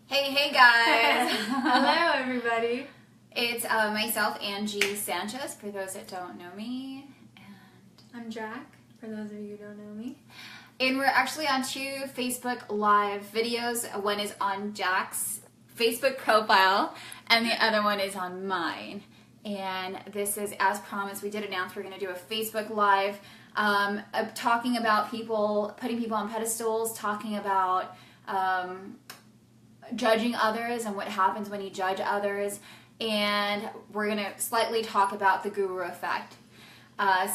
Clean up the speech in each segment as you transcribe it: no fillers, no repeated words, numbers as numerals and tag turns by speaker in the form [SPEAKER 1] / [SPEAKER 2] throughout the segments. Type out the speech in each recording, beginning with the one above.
[SPEAKER 1] Hey guys!
[SPEAKER 2] Hello everybody!
[SPEAKER 1] It's myself, Angie Sanchez, for those that don't know me. And
[SPEAKER 2] I'm Jack, for those of you who don't know me.
[SPEAKER 1] And we're actually on two Facebook Live videos. One is on Jack's Facebook profile, and the other one is on mine. And this is, as promised, we did announce we're going to do a Facebook Live talking about people, putting people on pedestals, talking about judging others and what happens when you judge others, and we're going to slightly talk about the guru effect.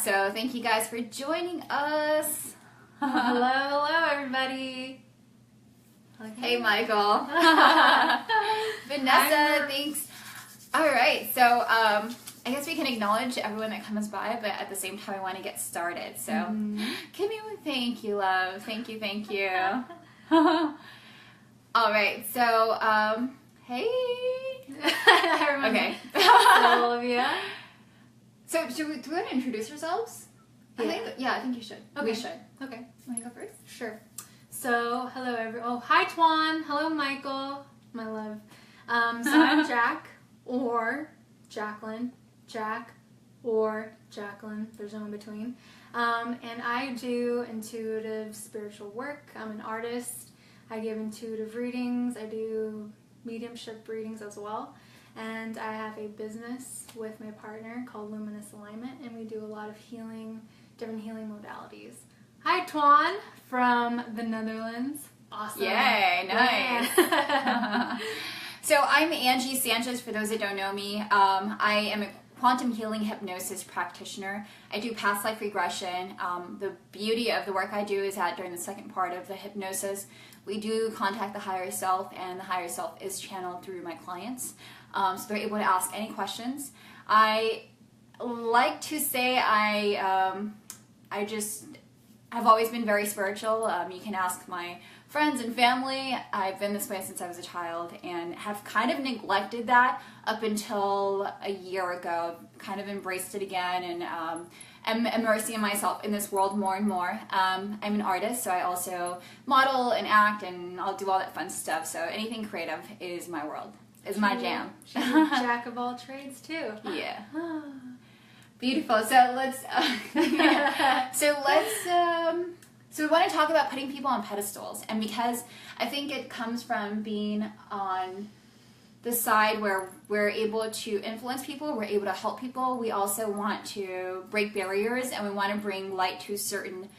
[SPEAKER 1] So thank you guys for joining us.
[SPEAKER 2] Hello everybody!
[SPEAKER 1] Hey Michael. Vanessa, thanks. Alright, so I guess we can acknowledge everyone that comes by, but at the same time I want to get started. So give me one thank you, love. Thank you. Alright, so, hey. Okay.
[SPEAKER 2] All of you.
[SPEAKER 1] So, do we want to introduce ourselves?
[SPEAKER 2] Yeah.
[SPEAKER 1] I think you should.
[SPEAKER 2] Okay.
[SPEAKER 1] We should.
[SPEAKER 2] Okay.
[SPEAKER 1] Want to go first?
[SPEAKER 2] Sure. So, hello everyone. Oh, hi Twan. Hello Michael. My love. So I'm Jack, or Jacquelin. Jack, or Jacquelin. There's no in between. And I do intuitive spiritual work. I'm an artist. I give intuitive readings. I do mediumship readings as well. And I have a business with my partner called Luminous Alignment, and we do a lot of healing, different healing modalities. Hi, Twan from the Netherlands. Awesome.
[SPEAKER 1] Yay, nice.
[SPEAKER 2] Yeah.
[SPEAKER 1] So I'm Angie Sanchez, for those that don't know me. I am a Quantum Healing Hypnosis Practitioner. I do past life regression. The beauty of the work I do is that during the second part of the hypnosis, we do contact the higher self, and the higher self is channeled through my clients. So they're able to ask any questions. I like to say I've always been very spiritual. You can ask my friends and family. I've been this way since I was a child and have kind of neglected that up until a year ago. Kind of embraced it again, and I'm immersing myself in this world more and more. I'm an artist, so I also model and act, and I'll do all that fun stuff. So anything creative is my world, is my jam.
[SPEAKER 2] She's a jack of all trades too.
[SPEAKER 1] Yeah. Beautiful. So so we want to talk about putting people on pedestals, and because I think it comes from being on the side where we're able to influence people, we're able to help people, we also want to break barriers, and we want to bring light to certain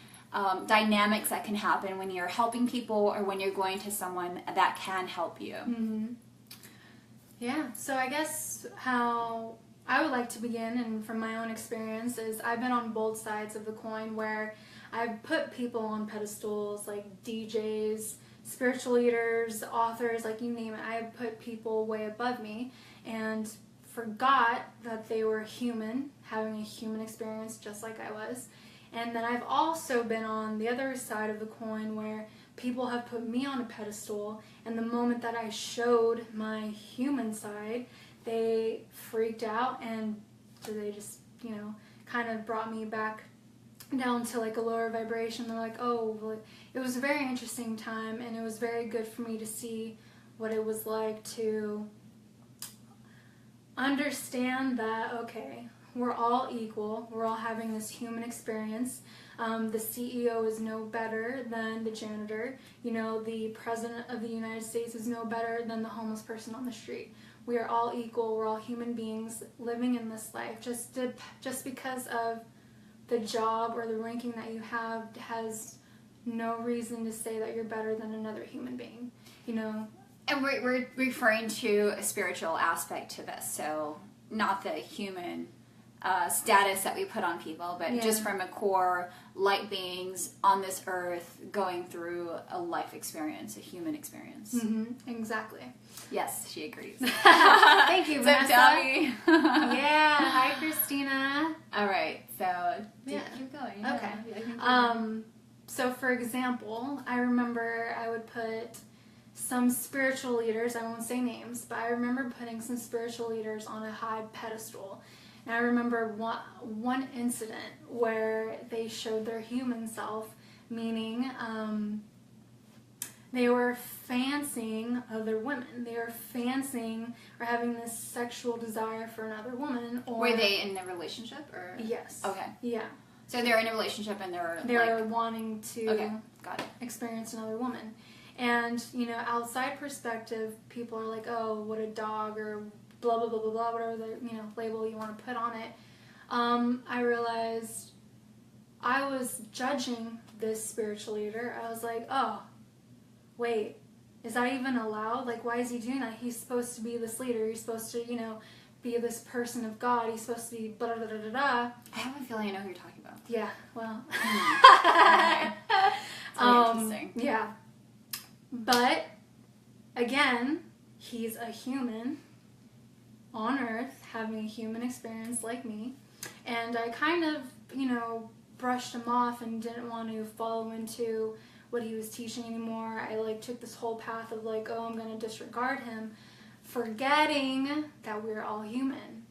[SPEAKER 1] dynamics that can happen when you're helping people or when you're going to someone that can help you.
[SPEAKER 2] Mm-hmm. Yeah, so I guess how I would like to begin, and from my own experience, is I've been on both sides of the coin where I've put people on pedestals like DJs, spiritual leaders, authors, like you name it. I have put people way above me and forgot that they were human, having a human experience just like I was. And then I've also been on the other side of the coin where people have put me on a pedestal, and the moment that I showed my human side, they freaked out, and so they just, kind of brought me back down to like a lower vibration. They're like, oh, well, it was a very interesting time, and it was very good for me to see what it was like to understand that, okay, we're all equal, we're all having this human experience. The CEO is no better than the janitor. The President of the United States is no better than the homeless person on the street. We are all equal, we're all human beings living in this life. Just because of the job or the ranking that you have has no reason to say that you're better than another human being,
[SPEAKER 1] And we're referring to a spiritual aspect to this, so not the human status that we put on people, but just from a core light beings on this earth going through a life experience, a human experience.
[SPEAKER 2] Mm-hmm. Exactly.
[SPEAKER 1] Yes, she agrees.
[SPEAKER 2] Thank you, Vanessa.
[SPEAKER 1] So tell me.
[SPEAKER 2] Yeah. Hi, Christina.
[SPEAKER 1] All right. So
[SPEAKER 2] keep
[SPEAKER 1] going.
[SPEAKER 2] Okay. So for example, I remember I would put some spiritual leaders, I won't say names, but I remember putting some spiritual leaders on a high pedestal. And I remember one incident where they showed their human self, meaning they were fancying other women. They were fancying or having this sexual desire for another woman. Or
[SPEAKER 1] were they in a relationship or?
[SPEAKER 2] Yes.
[SPEAKER 1] Okay.
[SPEAKER 2] Yeah.
[SPEAKER 1] So they're in a relationship and
[SPEAKER 2] they're like, wanting to
[SPEAKER 1] got it.
[SPEAKER 2] experience another woman. And, you know, outside perspective, people are like, oh, what a dog, or blah, blah, blah, blah, blah, whatever the, you know, label you want to put on it. I realized I was judging this spiritual leader. I was like, oh, wait, is that even allowed? Like, why is he doing that? He's supposed to be this leader. He's supposed to, you know, be this person of God. He's supposed to be blah, blah, blah, blah, blah.
[SPEAKER 1] I have a feeling I know who you're talking about.
[SPEAKER 2] Yeah, well.
[SPEAKER 1] Interesting.
[SPEAKER 2] Yeah. But, again, he's a human on Earth having a human experience like me. And I kind of, you know, brushed him off and didn't want to follow into what he was teaching anymore. I, like, took this whole path of, like, oh, I'm going to disregard him, forgetting that we're all human.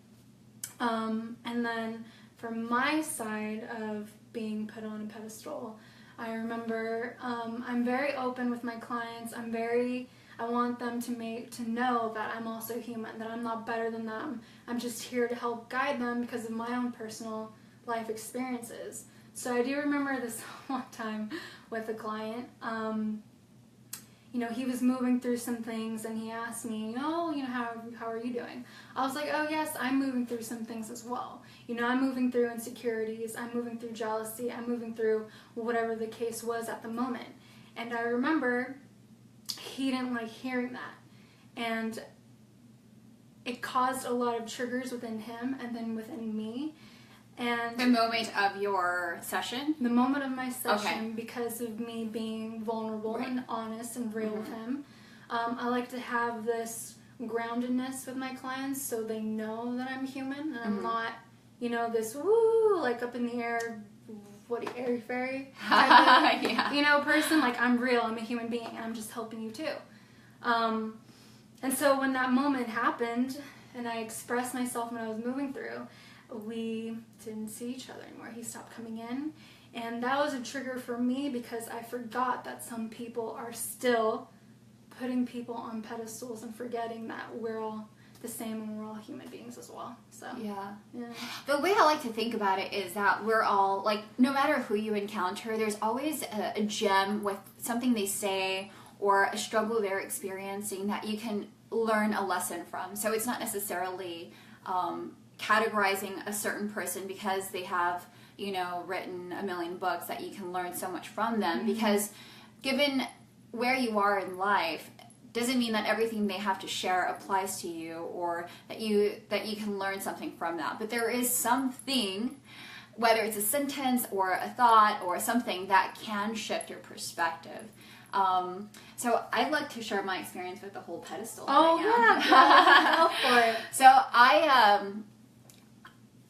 [SPEAKER 2] And then from my side of being put on a pedestal, I remember I'm very open with my clients. I want them to know that I'm also human, that I'm not better than them. I'm just here to help guide them because of my own personal life experiences. So I do remember this one time with a client. You know, he was moving through some things and he asked me, oh, you know, how are you doing? I was like, oh yes, I'm moving through some things as well. You know, I'm moving through insecurities, I'm moving through jealousy, I'm moving through whatever the case was at the moment. And I remember he didn't like hearing that. And it caused a lot of triggers within him and then within me. And
[SPEAKER 1] the moment of your session?
[SPEAKER 2] The moment of my session, because of me being vulnerable and honest and real with him. I like to have this groundedness with my clients so they know that I'm human and I'm not, you know, this woo, like up in the air, airy fairy type of, you know, person. Like, I'm real, I'm a human being, and I'm just helping you too. And so when that moment happened and I expressed myself when I was moving through, we didn't see each other anymore. He stopped coming in, and that was a trigger for me because I forgot that some people are still putting people on pedestals and forgetting that we're all the same and we're all human beings as well. So yeah.
[SPEAKER 1] The way I like to think about it is that we're all, like, no matter who you encounter, there's always a gem with something they say or a struggle they're experiencing that you can learn a lesson from. So it's not necessarily categorizing a certain person because they have, you know, written a million books that you can learn so much from them, because given where you are in life doesn't mean that everything they have to share applies to you or that you can learn something from that. But there is something, whether it's a sentence or a thought or something, that can shift your perspective. So I'd like to share my experience with the whole pedestal.
[SPEAKER 2] Oh yeah, go for it.
[SPEAKER 1] So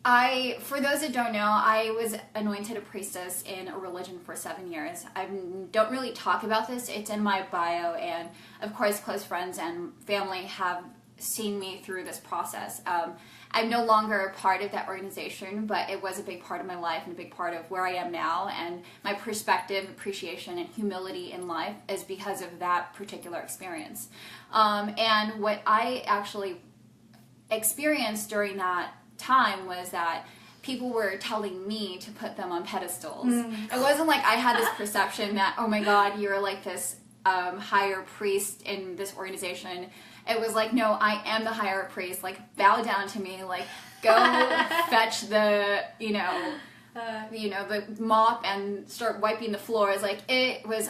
[SPEAKER 1] I, for those that don't know, I was anointed a priestess in a religion for 7 years. I don't really talk about this. It's in my bio, and of course close friends and family have seen me through this process. I'm no longer a part of that organization, but it was a big part of my life and a big part of where I am now, and my perspective, appreciation, and humility in life is because of that particular experience. And what I actually experienced during that time was that people were telling me to put them on pedestals. It wasn't like I had this perception that, oh my God, you're like this higher priest in this organization. It was like, no, I am the higher priest. Like, bow down to me. Like, go fetch the, the mop and start wiping the floors. Like, it was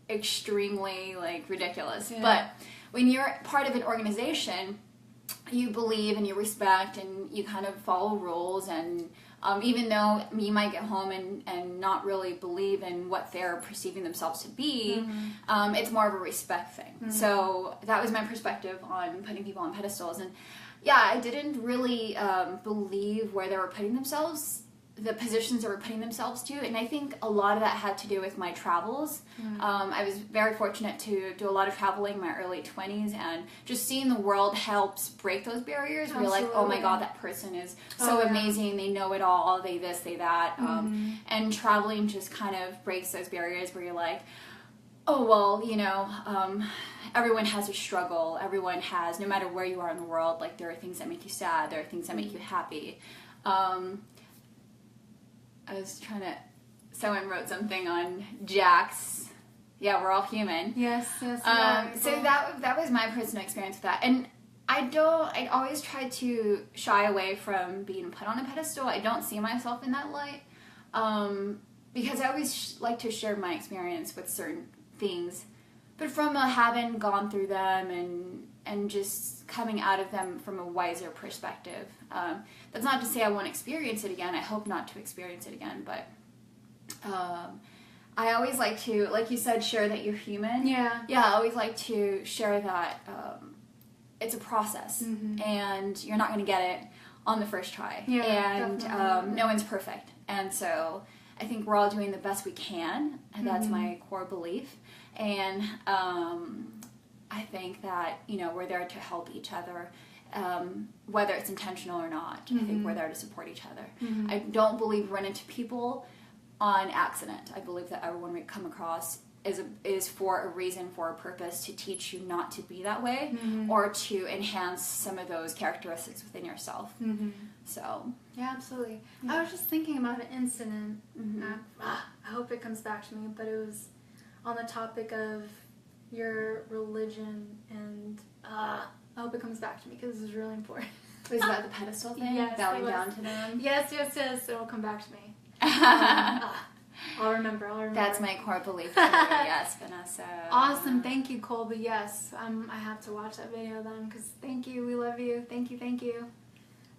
[SPEAKER 1] extremely, like, ridiculous. Yeah. But when you're part of an organization, you believe and you respect and you kind of follow rules, and even though you might get home and not really believe in what they're perceiving themselves to be, it's more of a respect thing. So that was my perspective on putting people on pedestals. And yeah, I didn't really believe where they were putting themselves, the positions they were putting themselves to, and I think a lot of that had to do with my travels. I was very fortunate to do a lot of traveling in my early 20s, and just seeing the world helps break those barriers. Where you're like, oh my God, that person is so amazing, they know it all, they this, they that. And traveling just kind of breaks those barriers where you're like, Oh, well, everyone has a struggle. Everyone has, no matter where you are in the world, like there are things that make you sad, there are things that make you happy. I was someone wrote something on Jack's, yeah, we're all human.
[SPEAKER 2] Yes.
[SPEAKER 1] So that was my personal experience with that. And I always try to shy away from being put on a pedestal. I don't see myself in that light. Because I always like to share my experience with certain things, but from having gone through them and just coming out of them from a wiser perspective. That's not to say I won't experience it again. I hope not to experience it again, but I always like to, like you said, share that you're human.
[SPEAKER 2] Yeah.
[SPEAKER 1] Yeah, I always like to share that it's a process, and you're not going to get it on the first try.
[SPEAKER 2] Yeah,
[SPEAKER 1] and no one's perfect. And so I think we're all doing the best we can, and that's my core belief. And I think that, we're there to help each other, whether it's intentional or not. I think we're there to support each other. I don't believe we run into people on accident. I believe that everyone we come across is for a reason, for a purpose, to teach you not to be that way, or to enhance some of those characteristics within yourself. So
[SPEAKER 2] yeah, absolutely. I was just thinking about an incident. I hope it comes back to me, but it was on the topic of your religion, and I hope it comes back to me because this is really important.
[SPEAKER 1] It was about the pedestal thing?
[SPEAKER 2] Yes,
[SPEAKER 1] bowing down to them?
[SPEAKER 2] Yes, it'll come back to me. I'll remember.
[SPEAKER 1] That's my core belief too. Yes, Vanessa.
[SPEAKER 2] Awesome. Thank you, Colby. Yes, I have to watch that video then, because thank you. We love you. Thank you.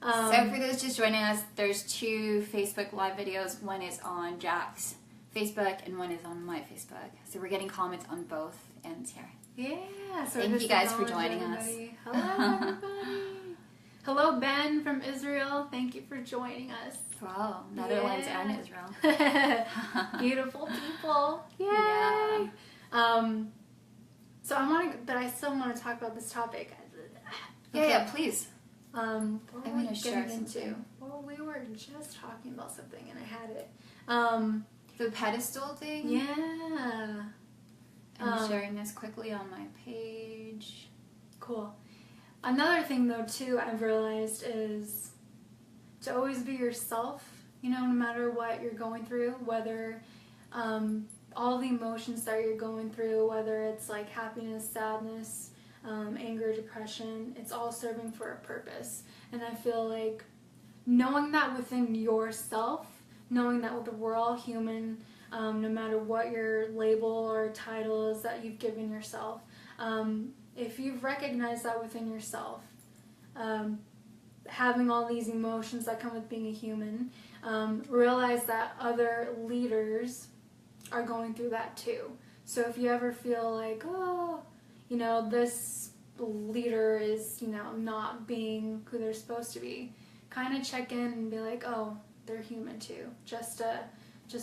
[SPEAKER 1] So for those just joining us, there's 2 Facebook Live videos. One is on Jack's Facebook and one is on my Facebook. So we're getting comments on both ends here.
[SPEAKER 2] Yeah. So
[SPEAKER 1] thank you guys for joining us.
[SPEAKER 2] Hello, everybody. Hello, Ben from Israel. Thank you for joining us.
[SPEAKER 1] Wow, Netherlands and Israel.
[SPEAKER 2] Beautiful people. Yay.
[SPEAKER 1] Yeah.
[SPEAKER 2] So but I still want to talk about this topic.
[SPEAKER 1] Okay. Yeah, please.
[SPEAKER 2] What
[SPEAKER 1] I'm going to share
[SPEAKER 2] into? Well, we were just talking about something and I had it.
[SPEAKER 1] The pedestal thing?
[SPEAKER 2] Yeah.
[SPEAKER 1] I'm sharing this quickly on my page.
[SPEAKER 2] Cool. Another thing, though, too, I've realized is to always be yourself, no matter what you're going through, whether all the emotions that you're going through, whether it's like happiness, sadness, anger, depression, it's all serving for a purpose. And I feel like knowing that within yourself, knowing that we're all human, no matter what your label or title is that you've given yourself, if you've recognized that within yourself, having all these emotions that come with being a human, realize that other leaders are going through that too. So if you ever feel like, this leader is, not being who they're supposed to be, kind of check in and be like, oh, they're human too. Just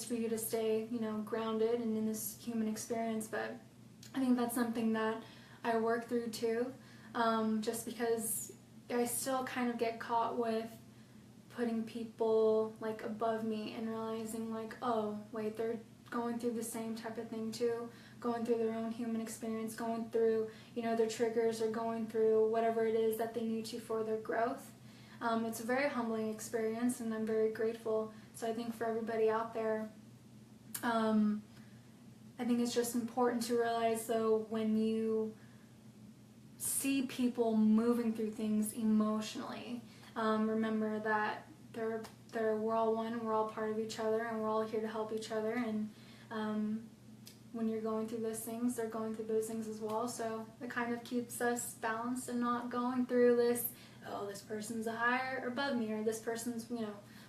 [SPEAKER 2] for you to stay, grounded and in this human experience. But I think that's something that I work through too, just because I still kind of get caught with putting people like above me and realizing like, oh, wait, they're going through the same type of thing too, going through their own human experience, going through, their triggers, or going through whatever it is that they need to for their growth. It's a very humbling experience, and I'm very grateful. So I think for everybody out there, I think it's just important to realize, though, when you see people moving through things emotionally, remember that we're all one, we're all part of each other, and we're all here to help each other. And when you're going through those things, they're going through those things as well. So it kind of keeps us balanced and not going through this, oh, this person's higher or above me, or this person's,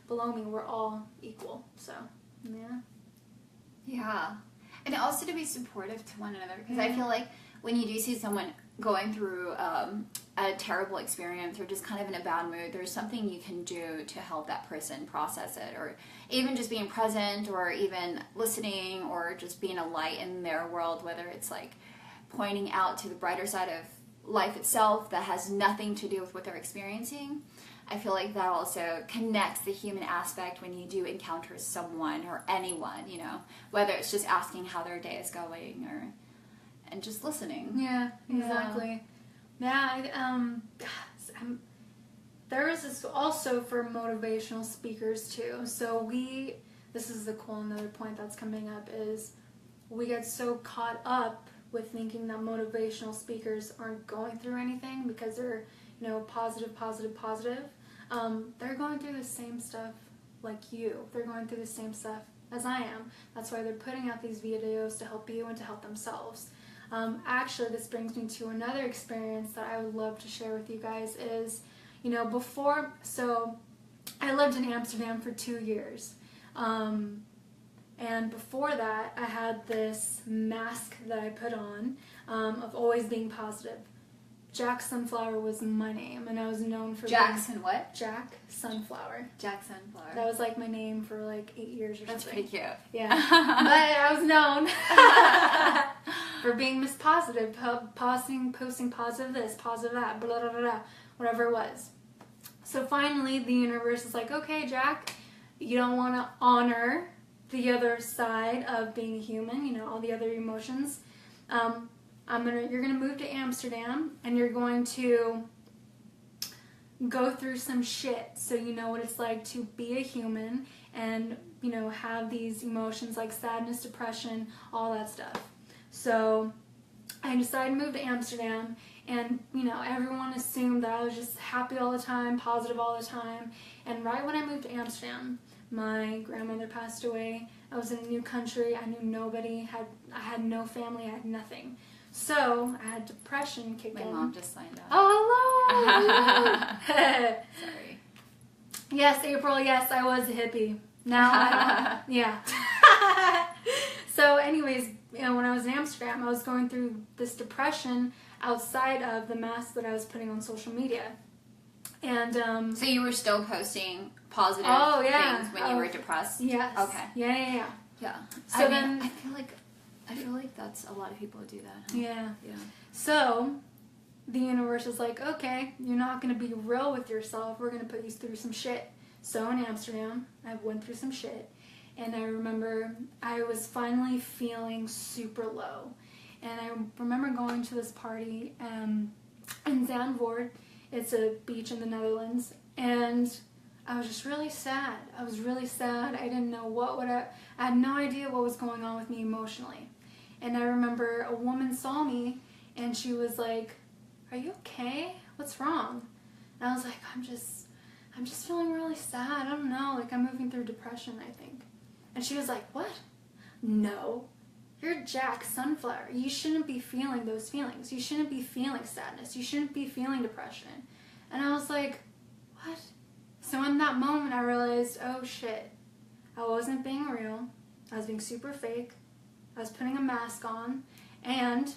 [SPEAKER 2] below me. We're all equal. So, yeah.
[SPEAKER 1] Yeah. And also to be supportive to one another, because I feel like when you do see someone going through a terrible experience or just kind of in a bad mood, there's something you can do to help that person process it, or even just being present, or even listening, or just being a light in their world, whether it's like pointing out to the brighter side of life itself that has nothing to do with what they're experiencing. I feel like that also connects the human aspect when you do encounter someone or anyone, whether it's just asking how their day is going, or and just listening.
[SPEAKER 2] Yeah, exactly. There is this also for motivational speakers too. So this is the cool another point that's coming up is we get so caught up with thinking that motivational speakers aren't going through anything because they're, positive. They're going through the same stuff like you. They're going through the same stuff as I am. That's why they're putting out these videos to help you and to help themselves. Actually, this brings me to another experience that I would love to share with you guys is, so I lived in Amsterdam for 2 years. And before that, I had this mask that I put on of always being positive. Jack Sunflower was my name, and I was known for
[SPEAKER 1] Jackson what?
[SPEAKER 2] Jack Sunflower.
[SPEAKER 1] Jack Sunflower.
[SPEAKER 2] That was like my name for like 8 years or
[SPEAKER 1] That's
[SPEAKER 2] something.
[SPEAKER 1] pretty cute.
[SPEAKER 2] Yeah. But I was known for being Miss Positive, posting positive this, positive that, blah, blah, blah, blah, whatever it was. So finally, the universe is like, okay, Jack, you don't want to honor the other side of being a human, all the other emotions. You're gonna move to Amsterdam, and you're going to go through some shit, so you know what it's like to be a human, and have these emotions like sadness, depression, all that stuff. So I decided to move to Amsterdam, and everyone assumed that I was just happy all the time, positive all the time. And right when I moved to Amsterdam, my grandmother passed away. I was in a new country. I knew nobody. I had no family. I had nothing. So I had depression kick in.
[SPEAKER 1] My mom just signed up.
[SPEAKER 2] Oh, hello!
[SPEAKER 1] Sorry.
[SPEAKER 2] Yes, April. Yes, I was a hippie. Now I don't. Yeah. So, anyways, when I was in Amsterdam, I was going through this depression outside of the mask that I was putting on social media. And
[SPEAKER 1] so you were still posting positive things when you were depressed?
[SPEAKER 2] Yes.
[SPEAKER 1] Okay.
[SPEAKER 2] Yeah.
[SPEAKER 1] So I feel like that's a lot of people who do that. Huh?
[SPEAKER 2] Yeah.
[SPEAKER 1] Yeah.
[SPEAKER 2] So the universe is like, okay, you're not going to be real with yourself. We're going to put you through some shit. So in Amsterdam, I went through some shit. And I remember I was finally feeling super low. And I remember going to this party in Zandvoort. It's a beach in the Netherlands. And I was just really sad. I was really sad. I didn't know I had no idea what was going on with me emotionally. And I remember a woman saw me and she was like, "Are you okay? What's wrong?" And I was like, I'm just feeling really sad. I don't know. Like, I'm moving through depression, I think. And she was like, "What? No. You're Jack Sunflower. You shouldn't be feeling those feelings. You shouldn't be feeling sadness. You shouldn't be feeling depression." And I was like, what? So in that moment, I realized, oh shit. I wasn't being real. I was being super fake. I was putting a mask on. And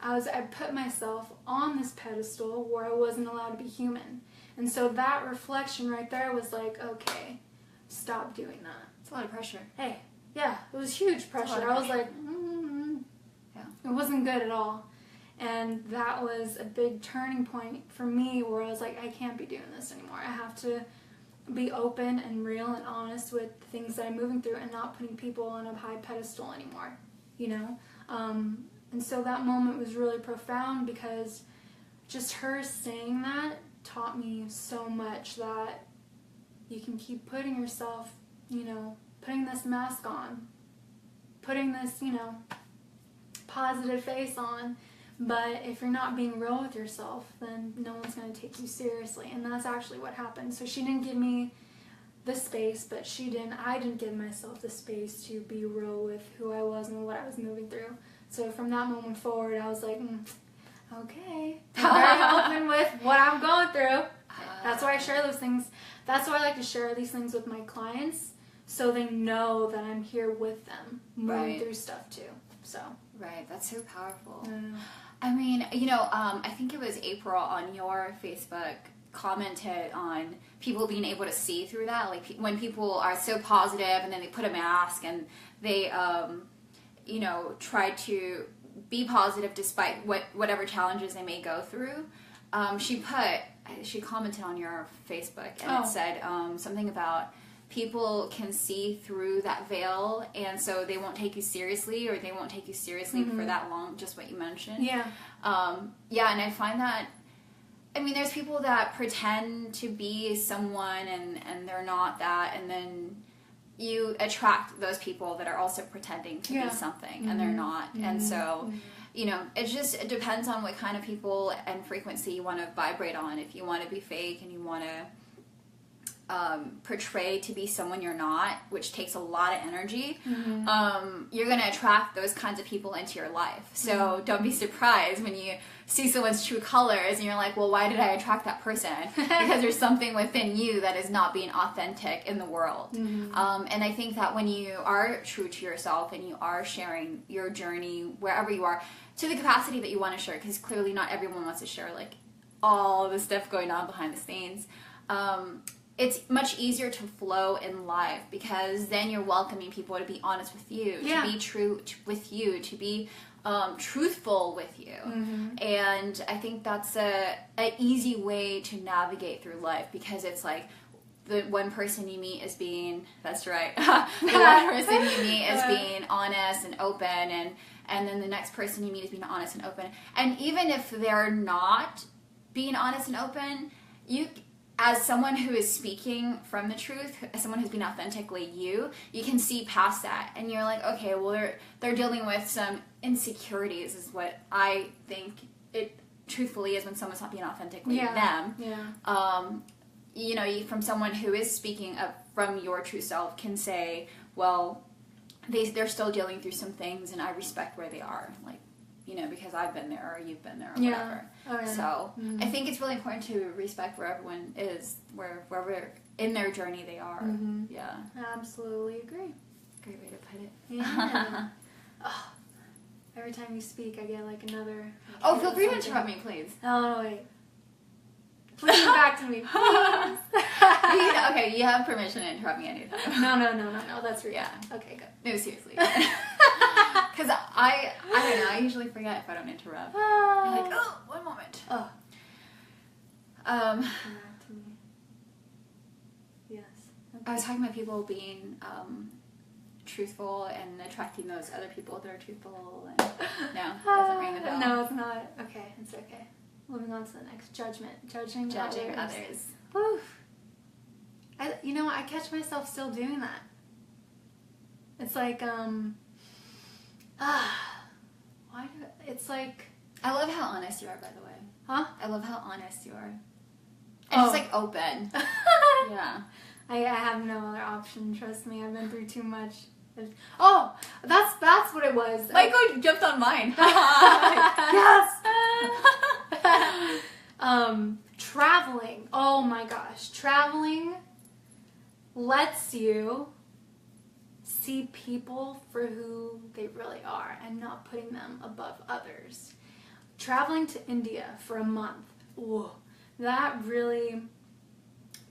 [SPEAKER 2] I put myself on this pedestal where I wasn't allowed to be human. And so that reflection right there was like, okay, stop doing that.
[SPEAKER 1] It's a lot of pressure.
[SPEAKER 2] Hey, yeah, it was huge pressure. I was like,
[SPEAKER 1] yeah,
[SPEAKER 2] it wasn't good at all. And that was a big turning point for me where I was like, I can't be doing this anymore. I have to be open and real and honest with the things that I'm moving through and not putting people on a high pedestal anymore, And so that moment was really profound because just her saying that taught me so much that you can keep putting yourself, putting this mask on, putting this, positive face on. But if you're not being real with yourself, then no one's going to take you seriously. And that's actually what happened. So she didn't give me the space, but I didn't give myself the space to be real with who I was and what I was moving through. So from that moment forward, I was like, okay. I'm very open with what I'm going through. That's why I share those things. That's why I like to share these things with my clients, so they know that I'm here with them, moving through stuff too. So.
[SPEAKER 1] Right, that's so powerful. I mean, I think it was April on your Facebook commented on people being able to see through that. Like when people are so positive and then they put a mask and they, try to be positive despite whatever challenges they may go through. She commented on your Facebook and it said something about people can see through that veil, and so they won't take you seriously, or they won't take you seriously for that long, just what you mentioned.
[SPEAKER 2] Yeah.
[SPEAKER 1] Yeah, and I find that, I mean, there's people that pretend to be someone and they're not that, and then you attract those people that are also pretending to be something and they're not. And so, you know, it depends on what kind of people and frequency you want to vibrate on. If you want to be fake and you want to portray to be someone you're not, which takes a lot of energy, you're going to attract those kinds of people into your life. So don't be surprised when you see someone's true colors and you're like, well, why did I attract that person? Because there's something within you that is not being authentic in the world. And I think that when you are true to yourself and you are sharing your journey wherever you are to the capacity that you want to share, because clearly not everyone wants to share like all the stuff going on behind the scenes, it's much easier to flow in life, because then you're welcoming people to be honest with you, to be true with you, to be truthful with you. And I think that's a easy way to navigate through life, because it's like the one person you meet is being, that's right, the one person you meet is being honest and open, and then the next person you meet is being honest and open. And even if they're not being honest and open, you, as someone who is speaking from the truth, as someone who's being authentically you can see past that, and you're like, okay, well, they're dealing with some insecurities, is what I think it truthfully is when someone's not being authentically them. You know, from someone who is speaking up from your true self can say, well, they're still dealing through some things, and I respect where they are, like, you know, because I've been there, or you've been there, or whatever. So I think it's really important to respect where everyone is, wherever in their journey they are. Yeah.
[SPEAKER 2] I absolutely agree.
[SPEAKER 1] Great way to put it.
[SPEAKER 2] Yeah. Every time you speak, I get like another...
[SPEAKER 1] Oh, feel free to interrupt me, please.
[SPEAKER 2] Oh, wait. Please come back to me, please.
[SPEAKER 1] Okay, you have permission to interrupt me anytime.
[SPEAKER 2] No, that's rude.
[SPEAKER 1] Yeah.
[SPEAKER 2] Okay, good.
[SPEAKER 1] No, seriously. Because I don't know, I usually forget if I don't interrupt. I'm like, oh, one moment.
[SPEAKER 2] Come back to me. Yes. Okay.
[SPEAKER 1] I was talking about people being truthful and attracting those other people that are truthful. And no, doesn't ring the bell.
[SPEAKER 2] No, it's not. Okay, it's okay. Moving on to the next judgment. Judging others. Oof. You know, I catch myself still doing that. It's like, why do it's like...
[SPEAKER 1] I love how honest you are, by the way.
[SPEAKER 2] Huh?
[SPEAKER 1] I love how honest you are. And just like open. Yeah.
[SPEAKER 2] I have no other option, trust me. I've been through too much. Oh, that's what it was.
[SPEAKER 1] Michael jumped on mine.
[SPEAKER 2] Yes! Traveling. Oh my gosh. Traveling lets you see people for who they really are and not putting them above others. Traveling to India for a month. Whoa, that really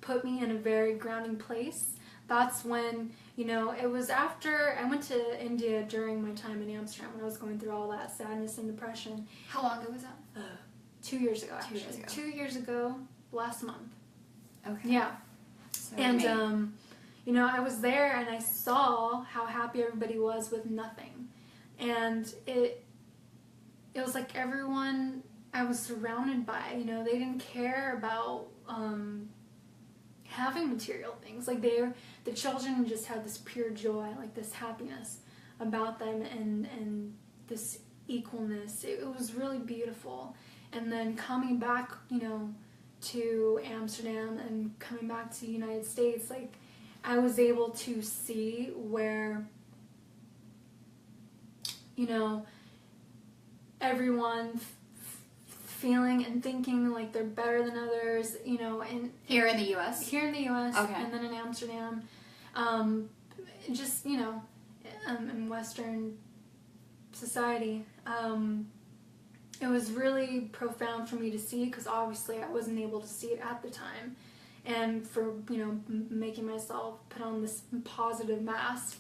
[SPEAKER 2] put me in a very grounding place. That's when, you know, it was after I went to India during my time in Amsterdam when I was going through all that sadness and depression.
[SPEAKER 1] How long ago was that?
[SPEAKER 2] 2 years ago, actually.
[SPEAKER 1] 2 years ago.
[SPEAKER 2] 2 years ago, last month.
[SPEAKER 1] Okay.
[SPEAKER 2] Yeah.
[SPEAKER 1] So
[SPEAKER 2] And, you know, I was there and I saw how happy everybody was with nothing. And it was like everyone I was surrounded by, you know, they didn't care about having material things. Like the children just had this pure joy, like this happiness about them and this equalness. It was really beautiful. And then coming back, you know, to Amsterdam and coming back to the United States, like I was able to see where, you know, everyone feeling and thinking like they're better than others, you know, and
[SPEAKER 1] here in the U.S.?
[SPEAKER 2] Here in the U.S.
[SPEAKER 1] Okay.
[SPEAKER 2] And then in Amsterdam, just, you know, in Western society, it was really profound for me to see, because obviously I wasn't able to see it at the time, and for, you know, making myself put on this positive mask.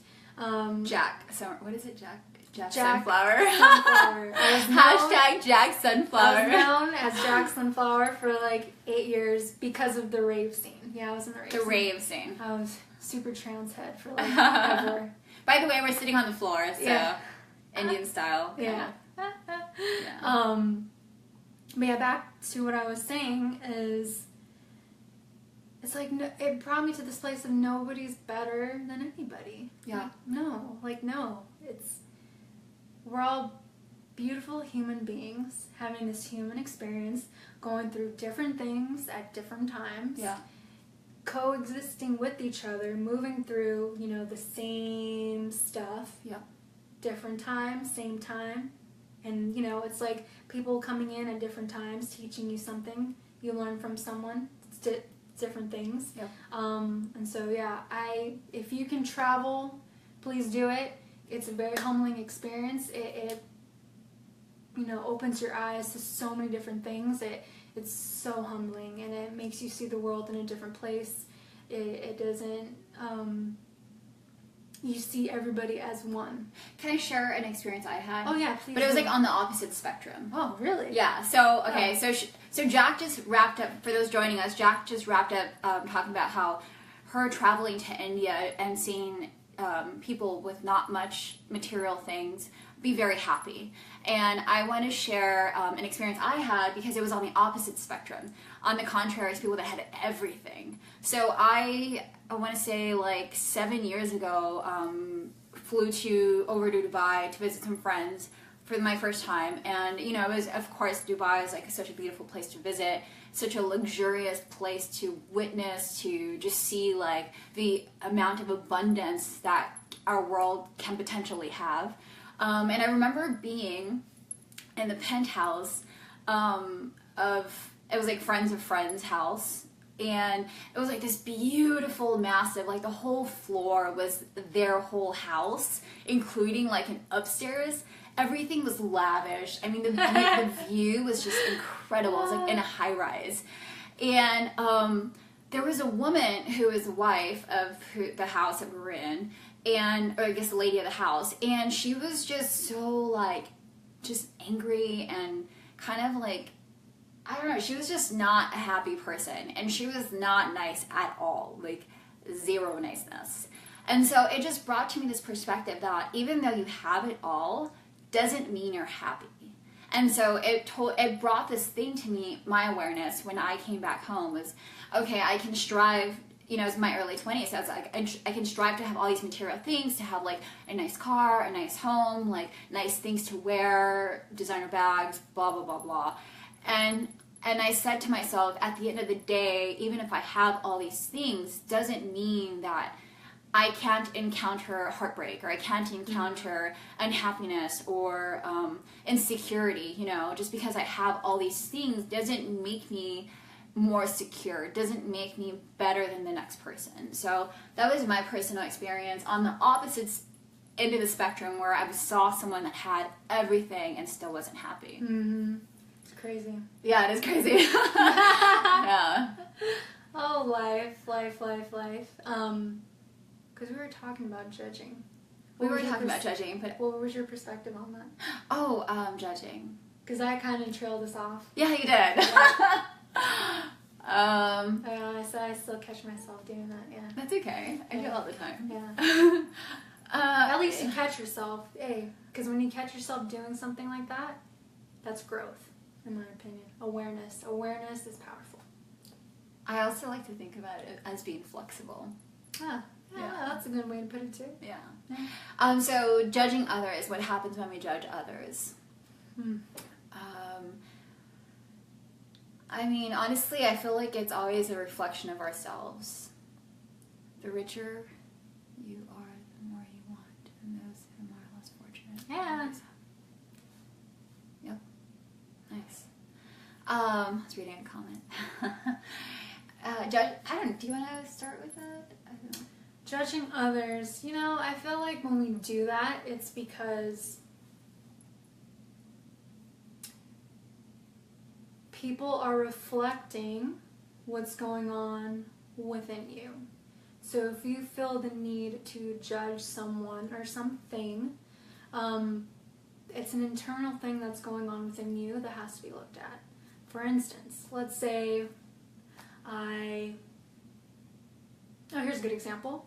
[SPEAKER 1] Jack. So what is it, Jack? Jack
[SPEAKER 2] Jack
[SPEAKER 1] Sunflower.
[SPEAKER 2] Sunflower.
[SPEAKER 1] Hashtag Jack Sunflower.
[SPEAKER 2] I was known as Jack Sunflower for like 8 years because of the rave scene. Yeah, I was in the rave scene.
[SPEAKER 1] The rave scene.
[SPEAKER 2] I was super trans head for like ever.
[SPEAKER 1] By the way, we're sitting on the floor, so
[SPEAKER 2] Yeah.
[SPEAKER 1] Indian style.
[SPEAKER 2] Yeah.
[SPEAKER 1] Yeah.
[SPEAKER 2] But yeah, back to what I was saying is, it's like, it brought me to this place of nobody's better than anybody.
[SPEAKER 1] Yeah.
[SPEAKER 2] No. We're all beautiful human beings having this human experience, going through different things at different times.
[SPEAKER 1] Yeah.
[SPEAKER 2] Coexisting with each other, moving through, the same stuff.
[SPEAKER 1] Yeah.
[SPEAKER 2] Different time, same time. And, it's like people coming in at different times, teaching you something. You learn from someone. It's different things.
[SPEAKER 1] Yeah.
[SPEAKER 2] And so, yeah, if you can travel, please do it. It's a very humbling experience. It opens your eyes to so many different things. It's so humbling, and it makes you see the world in a different place. It doesn't... you see everybody as one.
[SPEAKER 1] Can I share an experience I had?
[SPEAKER 2] Oh yeah, please.
[SPEAKER 1] But it was like on the opposite spectrum.
[SPEAKER 2] Oh, really?
[SPEAKER 1] Yeah. So okay. So Jack just wrapped up. For those joining us, Jack just wrapped up talking about how her traveling to India and seeing people with not much material things be very happy. And I want to share an experience I had because it was on the opposite spectrum. On the contrary, it's people that had everything. So I want to say like 7 years ago, flew over to Dubai to visit some friends for my first time. And, it was, of course, Dubai is like such a beautiful place to visit, such a luxurious place to witness, to just see like the amount of abundance that our world can potentially have. And I remember being in the penthouse it was like friends of friends' house. And it was like this beautiful, massive, like the whole floor was their whole house, including like an upstairs. Everything was lavish. I mean, the view was just incredible. It was like in a high rise. And there was a woman who was the wife of the house that we were in, or I guess the lady of the house. And she was just so like, just angry and kind of like, I don't know, she was just not a happy person, and she was not nice at all, like zero niceness. And so it just brought to me this perspective that even though you have it all, doesn't mean you're happy. And so it brought this thing to me, my awareness when I came back home was, okay, I can strive, it was my early 20s, so I was like, I can strive to have all these material things, to have like a nice car, a nice home, like nice things to wear, designer bags, blah, blah, blah, blah. And I said to myself, at the end of the day, even if I have all these things, doesn't mean that I can't encounter heartbreak, or I can't encounter unhappiness or insecurity. Just because I have all these things doesn't make me more secure, doesn't make me better than the next person. So that was my personal experience on the opposite end of the spectrum, where I saw someone that had everything and still wasn't happy.
[SPEAKER 2] Mm-hmm. Crazy.
[SPEAKER 1] Yeah, it is crazy. Yeah.
[SPEAKER 2] Oh, life. Because we were talking about judging.
[SPEAKER 1] We were talking about judging, but
[SPEAKER 2] what was your perspective on that?
[SPEAKER 1] Oh, judging.
[SPEAKER 2] Because I kind of trailed us off.
[SPEAKER 1] Yeah, you did.
[SPEAKER 2] I still catch myself doing that. Yeah.
[SPEAKER 1] That's okay. I do it all the time.
[SPEAKER 2] Yeah. At least you catch yourself. Hey, because when you catch yourself doing something like that, that's growth. In my opinion, awareness is powerful.
[SPEAKER 1] I also like to think about it as being flexible.
[SPEAKER 2] Yeah, that's a good way to put it too.
[SPEAKER 1] Yeah. So judging others, what happens when we judge others? I mean, honestly, I feel like it's always a reflection of ourselves. The richer you are, the more you want, and those who are less fortunate.
[SPEAKER 2] Yeah.
[SPEAKER 1] Nice. I was reading a comment. Do you want to start with that? I don't know.
[SPEAKER 2] Judging others. I feel like when we do that, it's because people are reflecting what's going on within you. So if you feel the need to judge someone or something, It's an internal thing that's going on within you that has to be looked at. For instance, let's say here's a good example.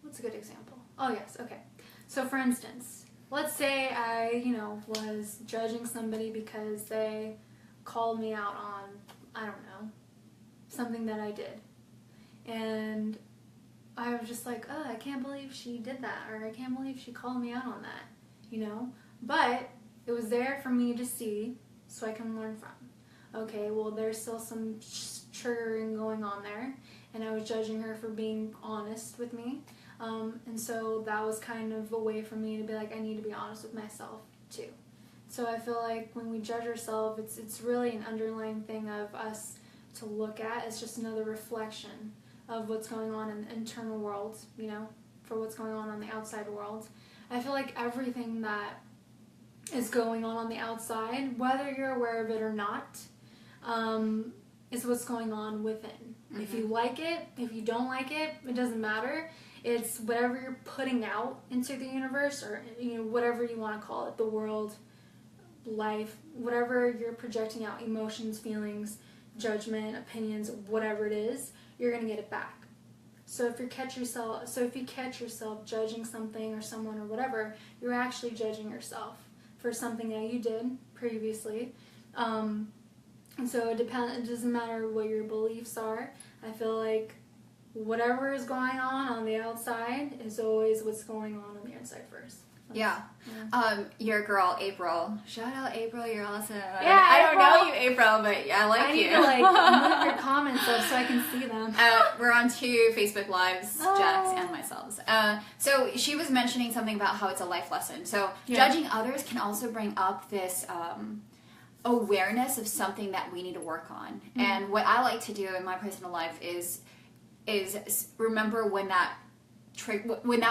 [SPEAKER 2] What's a good example? Oh, yes, okay. So, for instance, let's say I, was judging somebody because they called me out on, I don't know, something that I did. And I was just like, oh, I can't believe she did that, or I can't believe she called me out on that, But it was there for me to see so I can learn from. Okay, well, there's still some triggering going on there, and I was judging her for being honest with me. And so that was kind of a way for me to be like, I need to be honest with myself too. So I feel like when we judge ourselves, it's really an underlying thing of us to look at. It's just another reflection of what's going on in the internal world, for what's going on the outside world. I feel like everything that is going on the outside, whether you're aware of it or not, is what's going on within. Mm-hmm. If you like it, if you don't like it, it doesn't matter. It's whatever you're putting out into the universe, or whatever you want to call it, the world, life, whatever you're projecting out, emotions, feelings, judgment, opinions, whatever it is, you're going to get it back. So if you catch yourself judging something or someone or whatever, you're actually judging yourself for something that you did previously. And so it doesn't matter what your beliefs are. I feel like whatever is going on the outside is always what's going on the inside first.
[SPEAKER 1] Yeah. Your girl, April. Shout out, April. You're awesome.
[SPEAKER 2] Yeah,
[SPEAKER 1] I don't know you, April, but I like you.
[SPEAKER 2] I need to move your comments up so I can see them.
[SPEAKER 1] We're on 2 Facebook Lives, Jax and myself. So she was mentioning something about how it's a life lesson. So judging others can also bring up this awareness of something that we need to work on. Mm-hmm. And what I like to do in my personal life is remember when that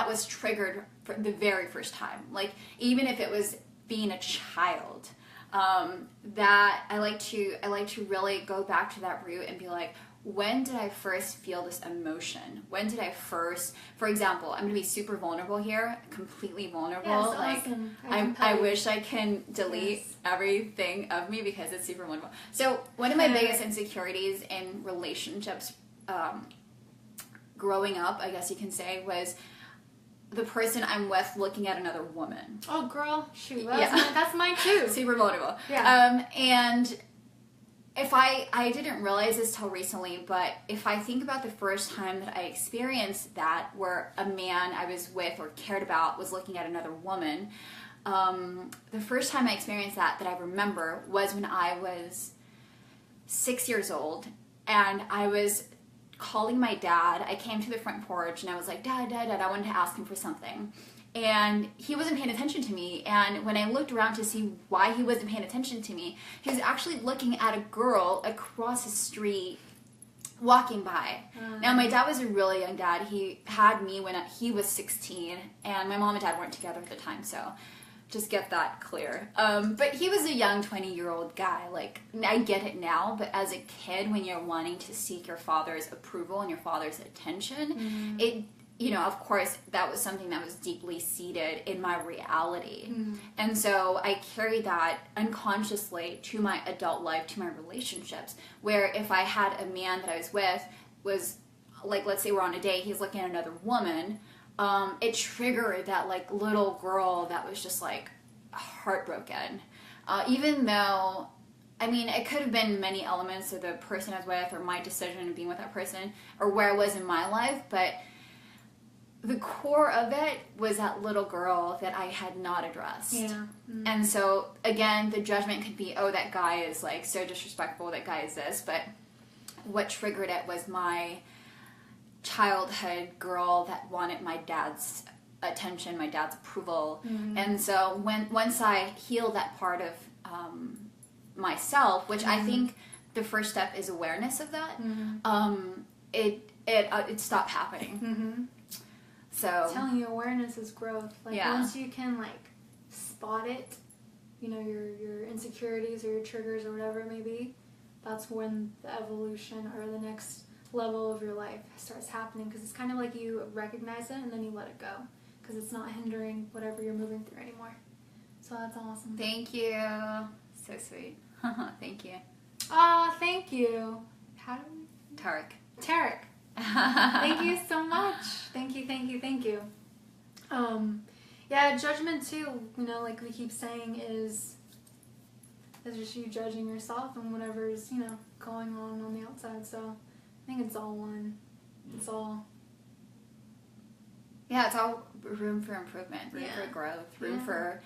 [SPEAKER 1] was triggered for the very first time. Like, even if it was being a child, that I like to really go back to that root and be like, when did I first feel this emotion? When did I first, for example, I'm going to be super vulnerable here, completely vulnerable.
[SPEAKER 2] Yes,
[SPEAKER 1] like,
[SPEAKER 2] awesome.
[SPEAKER 1] I wish I can delete everything of me because it's super vulnerable. So one of my biggest insecurities in relationships, growing up, I guess you can say, was the person I'm with looking at another woman.
[SPEAKER 2] Oh, girl, shoot, that's mine too.
[SPEAKER 1] Super vulnerable.
[SPEAKER 2] Yeah.
[SPEAKER 1] And if I didn't realize this till recently, but if I think about the first time that I experienced that, where a man I was with or cared about was looking at another woman, the first time I experienced that I remember was when I was 6 years old, and I was calling my dad. I came to the front porch and I was like, Dad, I wanted to ask him for something. And he wasn't paying attention to me. And when I looked around to see why he wasn't paying attention to me, he was actually looking at a girl across the street walking by. Now, my dad was a really young dad. He had me when he was 16, and my mom and dad weren't together at the time, so just get that clear. But he was a young 20-year-old guy. Like, I get it now, but as a kid, when you're wanting to seek your father's approval and your father's attention, it, of course, that was something that was deeply seated in my reality. And so I carried that unconsciously to my adult life, to my relationships, where if I had a man that I was with, was, like, let's say we're on a date, he's looking at another woman, it triggered that, like, little girl that was just, like, heartbroken. Even though, I mean, it could have been many elements of the person I was with, or my decision of being with that person, or where I was in my life, but the core of it was that little girl that I had not addressed.
[SPEAKER 2] Yeah.
[SPEAKER 1] And so, again, the judgment could be, oh, that guy is, like, so disrespectful, that guy is this, but what triggered it was my childhood girl that wanted my dad's attention, my dad's approval. And so once I healed that part of myself, which I think the first step is awareness of that, it stopped happening. So
[SPEAKER 2] I'm telling you, awareness is growth. Like, once you can, like, spot it, your insecurities or your triggers or whatever it may be, that's when the evolution or the next level of your life starts happening, because it's kind of like you recognize it and then you let it go, because it's not hindering whatever you're moving through anymore. So that's awesome.
[SPEAKER 1] Thank you. So sweet. Thank you.
[SPEAKER 2] Oh, thank you. How do we? Tarek. Thank you so much. Thank you. Yeah, judgment too, you know, like we keep saying, is just you judging yourself and whatever's, you know, going on the outside. So I think it's all one. It's all...
[SPEAKER 1] Yeah, it's all room for improvement, room for growth, room for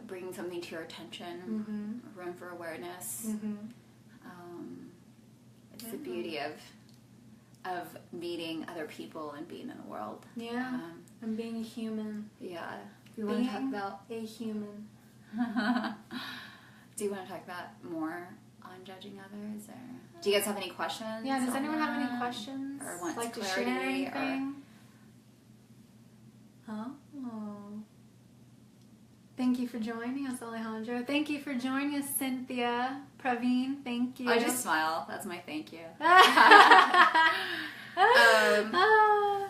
[SPEAKER 1] bringing something to your attention, room for awareness. It's the beauty of meeting other people and being in the world.
[SPEAKER 2] Yeah, and being a human.
[SPEAKER 1] Yeah. Do you want to talk about
[SPEAKER 2] a human?
[SPEAKER 1] Do you want to talk about more on judging others, or do you guys have any questions?
[SPEAKER 2] Yeah, does anyone have any questions?
[SPEAKER 1] Or want
[SPEAKER 2] like to
[SPEAKER 1] clarity,
[SPEAKER 2] share anything? Oh. Thank you for joining us, Alejandro. Thank you for joining us, Cynthia. Praveen, thank you.
[SPEAKER 1] I just smile. That's my thank you.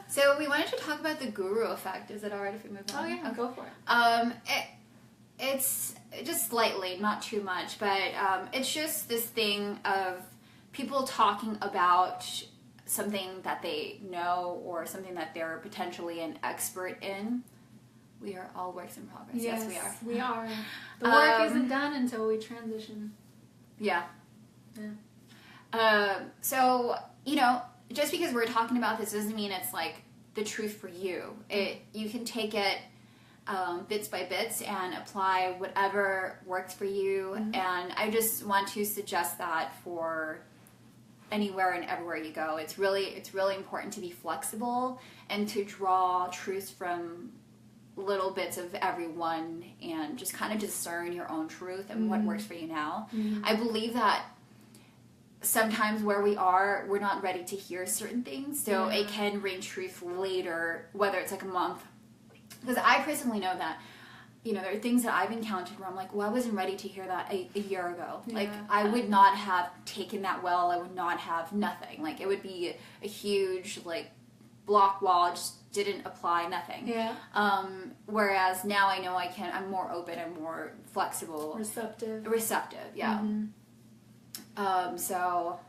[SPEAKER 1] So we wanted to talk about the guru effect. Is it alright if we move on?
[SPEAKER 2] Oh yeah, go for it.
[SPEAKER 1] It's just slightly, not too much, but it's just this thing of people talking about something that they know or something that they're potentially an expert in. We are all works in progress. Yes, we are.
[SPEAKER 2] The work isn't done until we transition.
[SPEAKER 1] Yeah. So, you know, just because we're talking about this doesn't mean it's like the truth for you. You can take it bits by bits and apply whatever works for you. And I just want to suggest that for anywhere and everywhere you go. It's really important to be flexible and to draw truths from little bits of everyone and just kind of discern your own truth and what works for you now. I believe that sometimes where we are, we're not ready to hear certain things, so it can ring truth later, whether it's like a month. Because I personally know that, you know, there are things that I've encountered where I'm like, well, I wasn't ready to hear that a year ago. Like, I would not have taken that well. I would not have nothing. Like, it would be a huge, like, block wall. I just didn't apply, nothing.
[SPEAKER 2] Yeah.
[SPEAKER 1] Whereas now I know I'm more open and more flexible. Receptive, yeah. So,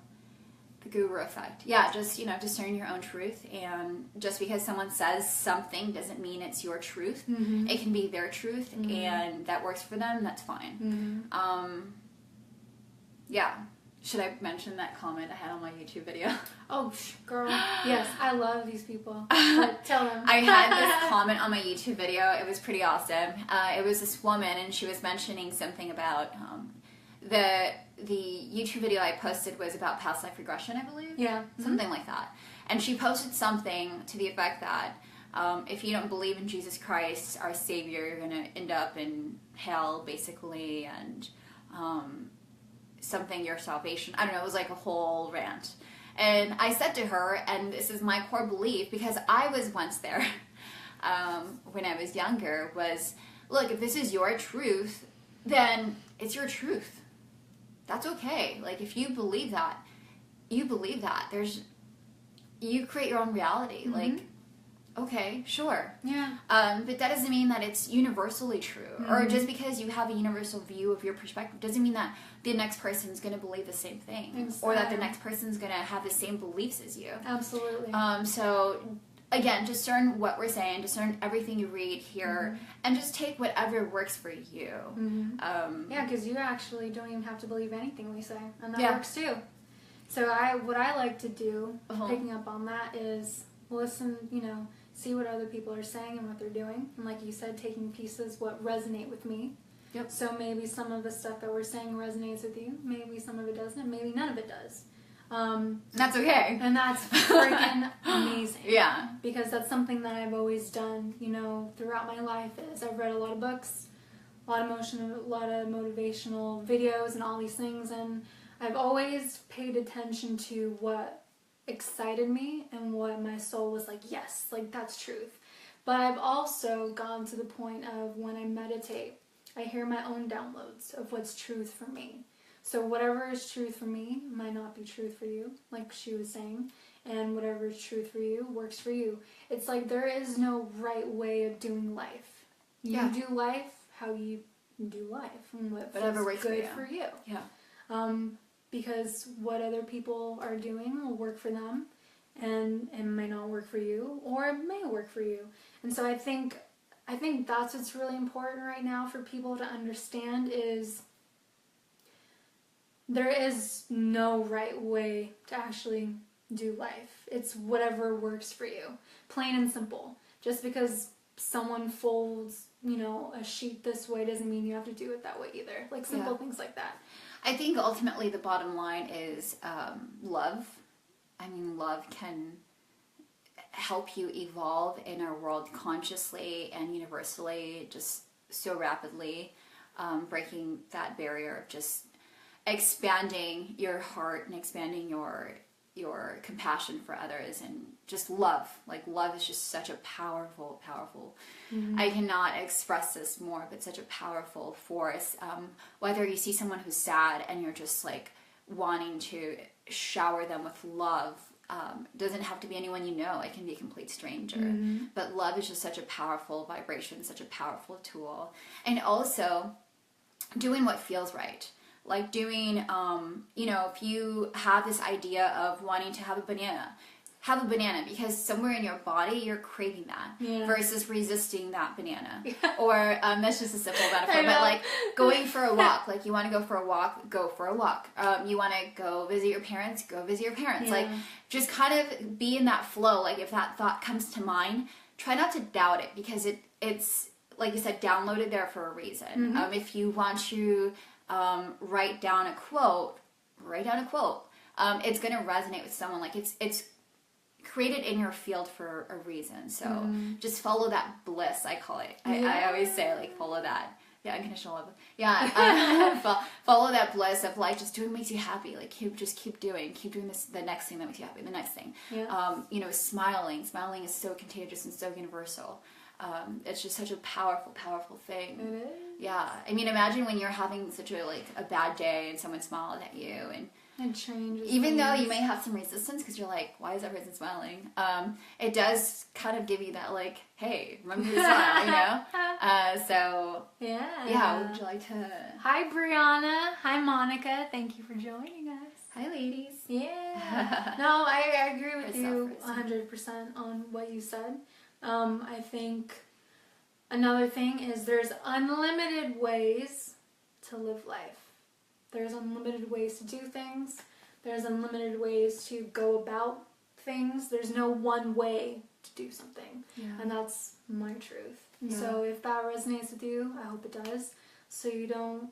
[SPEAKER 1] the guru effect. Yeah, just, you know, discern your own truth, and just because someone says something doesn't mean it's your truth. It can be their truth, and that works for them, that's fine. Yeah. Should I mention that comment I had on my YouTube video?
[SPEAKER 2] Oh, girl. Yes, I love these people. But tell them.
[SPEAKER 1] I had this comment on my YouTube video. It was pretty awesome. It was this woman, and she was mentioning something about the YouTube video I posted was about past life regression, I believe.
[SPEAKER 2] Yeah.
[SPEAKER 1] Something like that. And she posted something to the effect that if you don't believe in Jesus Christ, our Savior, you're going to end up in hell, basically, and something, your salvation. I don't know, it was like a whole rant. And I said to her, and this is my core belief, because I was once there when I was younger, was, look, if this is your truth, then it's your truth. That's okay. Like, if you believe that, you believe that. You create your own reality. Like, okay, sure.
[SPEAKER 2] Yeah.
[SPEAKER 1] But that doesn't mean that it's universally true. Or just because you have a universal view of your perspective doesn't mean that the next person's going to believe the same thing.
[SPEAKER 2] Exactly.
[SPEAKER 1] Or that the next person's going to have the same beliefs as you.
[SPEAKER 2] Absolutely.
[SPEAKER 1] So, again, discern what we're saying, discern everything you read here, and just take whatever works for you.
[SPEAKER 2] Yeah, because you actually don't even have to believe anything we say, and that works too. So what I like to do, picking up on that, is listen, you know, see what other people are saying and what they're doing, and like you said, taking pieces what resonate with me.
[SPEAKER 1] Yep.
[SPEAKER 2] So maybe some of the stuff that we're saying resonates with you, maybe some of it doesn't, and maybe none of it does.
[SPEAKER 1] That's okay.
[SPEAKER 2] And that's freaking amazing.
[SPEAKER 1] Yeah.
[SPEAKER 2] Because that's something that I've always done, you know, throughout my life. Is I've read a lot of books, a lot of motivational videos and all these things, and I've always paid attention to what excited me and what my soul was like, yes, like that's truth. But I've also gone to the point of when I meditate, I hear my own downloads of what's truth for me. So whatever is truth for me might not be truth for you, like she was saying. and whatever is true for you works for you. It's like there is no right way of doing life. You do life how you do life, and whatever works good for you. Yeah. Because what other people are doing will work for them, and it may not work for you, or it may work for you. And so I think that's what's really important right now for people to understand is there is no right way to actually do life. It's whatever works for you. Plain and simple. Just because someone folds, a sheet this way doesn't mean you have to do it that way either. Like simple things like that.
[SPEAKER 1] I think ultimately the bottom line is love. I mean, love can help you evolve in our world consciously and universally, just so rapidly, breaking that barrier of just expanding your heart and expanding your compassion for others, and just love. Like, love is just such a powerful I cannot express this more, but such a powerful force. Whether you see someone who's sad and you're just like wanting to shower them with love, doesn't have to be anyone you know. It can be a complete stranger. But love is just such a powerful vibration, such a powerful tool. And also doing what feels right. Like doing, if you have this idea of wanting to have a banana because somewhere in your body you're craving that versus resisting that banana. Or that's just a simple metaphor, but like going for a walk. Like you want to go for a walk, go for a walk. You want to go visit your parents, go visit your parents. Like just kind of be in that flow. Like if that thought comes to mind, try not to doubt it, because it's like you said, downloaded there for a reason. If you want to write down a quote. It's going to resonate with someone. Like it's created in your field for a reason. So just follow that bliss, I call it. I always say, like, follow that. Yeah, unconditional love. Yeah, follow that bliss of like just doing what makes you happy. Like keep doing this, the next thing that makes you happy, the next thing. Smiling is so contagious and so universal. It's just such a powerful thing.
[SPEAKER 2] It is.
[SPEAKER 1] Yeah, I mean, imagine when you're having such a bad day and someone smiled at you, and
[SPEAKER 2] it changes.
[SPEAKER 1] Even though you may have some resistance because you're like, why is that person smiling? It does kind of give you that like, hey, remember to smile, So yeah. Would you like to?
[SPEAKER 2] Hi, Brianna. Hi, Monica. Thank you for joining us.
[SPEAKER 1] Hi, ladies.
[SPEAKER 2] Yeah. No, I agree with you 100% on what you said. I think another thing is there's unlimited ways to live life. There's unlimited ways to do things. There's unlimited ways to go about things. There's no one way to do something. Yeah. And that's my truth. Yeah. So if that resonates with you, I hope it does. So you don't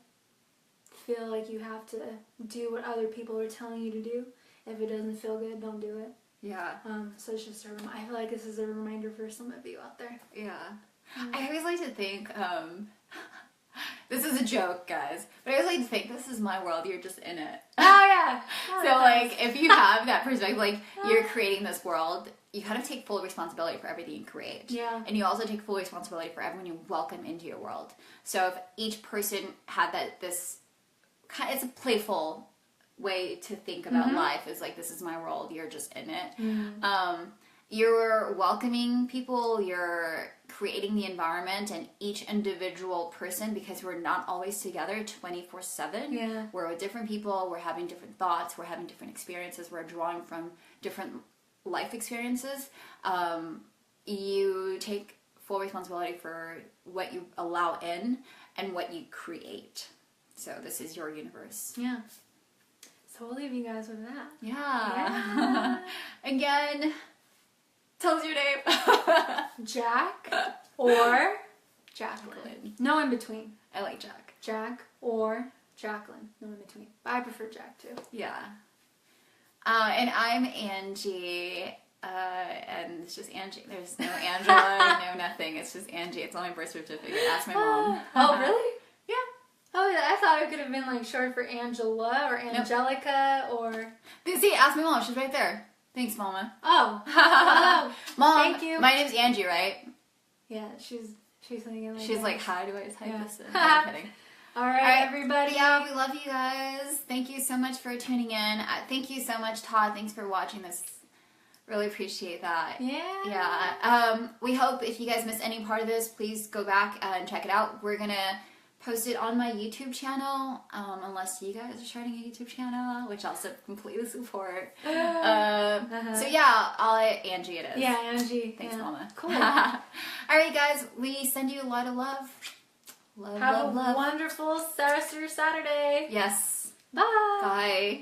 [SPEAKER 2] feel like you have to do what other people are telling you to do. If it doesn't feel good, don't do it.
[SPEAKER 1] Yeah.
[SPEAKER 2] So it's just I feel like this is a reminder for some of you out there.
[SPEAKER 1] Yeah. I always like to think, this is a joke, guys, but I always like to think this is my world, you're just in it.
[SPEAKER 2] Oh, yeah.
[SPEAKER 1] So, like, if you have that perspective, like, you're creating this world, you kind of take full responsibility for everything you create.
[SPEAKER 2] Yeah.
[SPEAKER 1] And you also take full responsibility for everyone you welcome into your world. So if each person had it's a playful way to think about life, is like, this is my world, you're just in it. You're welcoming people, you're creating the environment, and each individual person, because we're not always together 24/7.
[SPEAKER 2] Yeah.
[SPEAKER 1] We're with different people, we're having different thoughts, we're having different experiences, we're drawing from different life experiences. You take full responsibility for what you allow in and what you create. So this is your universe.
[SPEAKER 2] Yeah. So we'll leave you guys with that.
[SPEAKER 1] Yeah. Again, tell us your name.
[SPEAKER 2] Jack or Jacquelin. No in between.
[SPEAKER 1] I like Jack.
[SPEAKER 2] Jack or Jacquelin. No in between. But I prefer Jack too.
[SPEAKER 1] Yeah. And I'm Angie. And it's just Angie. There's no Angela, no nothing. It's just Angie. It's on my birth certificate. Ask my mom.
[SPEAKER 2] Oh, really?
[SPEAKER 1] Yeah.
[SPEAKER 2] Oh, yeah, I thought it could have been like short for Angela or Angelica or...
[SPEAKER 1] See, ask my mom. She's right there. Thanks, Mama.
[SPEAKER 2] Oh. Hello.
[SPEAKER 1] Mom,
[SPEAKER 2] thank you.
[SPEAKER 1] My name's Angie, right?
[SPEAKER 2] Yeah, she's thinking like
[SPEAKER 1] She's
[SPEAKER 2] that.
[SPEAKER 1] like, how do I type this in? I'm kidding.
[SPEAKER 2] All right, everybody.
[SPEAKER 1] Yeah, we love you guys. Thank you so much for tuning in. Thank you so much, Todd. Thanks for watching this Really appreciate that.
[SPEAKER 2] Yeah.
[SPEAKER 1] Yeah. We hope if you guys miss any part of this, please go back and check it out. We're going to post it on my YouTube channel, unless you guys are starting a YouTube channel, which I'll completely support. So yeah, I'll let Angie it is.
[SPEAKER 2] Yeah, Angie.
[SPEAKER 1] Thanks, Mama.
[SPEAKER 2] Cool.
[SPEAKER 1] Alright guys, we send you a lot of love.
[SPEAKER 2] Have a wonderful Saturday.
[SPEAKER 1] Yes.
[SPEAKER 2] Bye.
[SPEAKER 1] Bye.